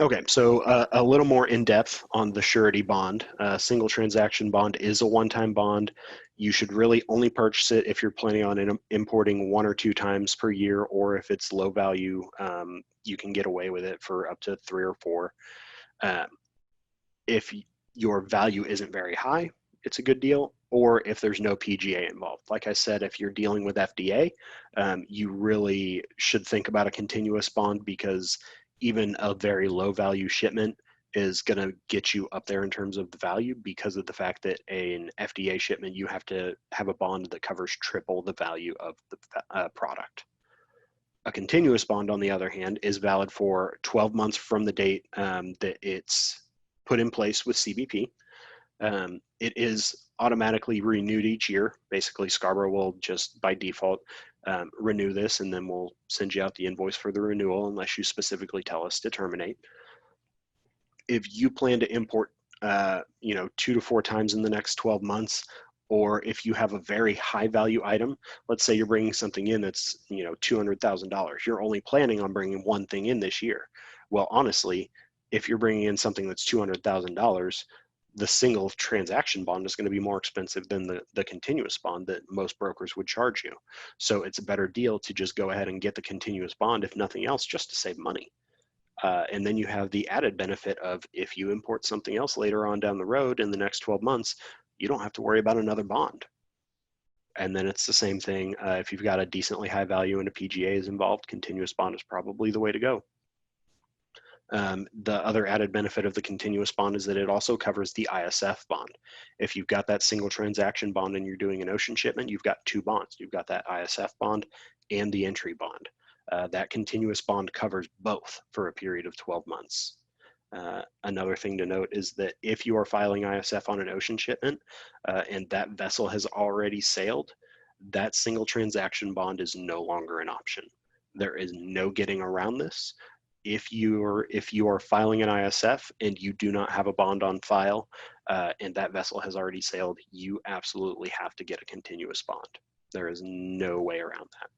Okay, so a little more in depth on the surety bond. Single transaction bond is a one-time bond. You should really only purchase it if you're planning on importing 1 or 2 times per year, or if it's low value, you can get away with it for up to 3 or 4. Um, if your value isn't very high, it's a good deal. Or if there's no PGA involved. Like I said, if you're dealing with FDA, you really should think about a continuous bond, because even a very low value shipment is going to get you up there in terms of the value, because of the fact that an FDA shipment, you have to have a bond that covers triple the value of the product. A continuous bond, on the other hand, is valid for 12 months from the date that it's put in place with CBP. It is automatically renewed each year. Basically, Scarborough will just by default renew this, and then we'll send you out the invoice for the renewal unless you specifically tell us to terminate. If you plan to import, 2 to 4 times in the next 12 months, or if you have a very high value item, let's say you're bringing something in that's, $200,000, you're only planning on bringing one thing in this year. Well, honestly, if you're bringing in something that's $200,000, the single transaction bond is going to be more expensive than the continuous bond that most brokers would charge you. So it's a better deal to just go ahead and get the continuous bond, if nothing else, just to save money. And then you have the added benefit of, if you import something else later on down the road in the next 12 months, you don't have to worry about another bond. And then it's the same thing. If you've got a decently high value and a PGA is involved, continuous bond is probably the way to go. The other added benefit of the continuous bond is that it also covers the ISF bond. If you've got that single transaction bond and you're doing an ocean shipment, you've got two bonds. You've got that ISF bond and the entry bond. That continuous bond covers both for a period of 12 months. Another thing to note is that if you are filing ISF on an ocean shipment and that vessel has already sailed, that single transaction bond is no longer an option. There is no getting around this. If you are filing an ISF and you do not have a bond on file and that vessel has already sailed, you absolutely have to get a continuous bond. There is no way around that.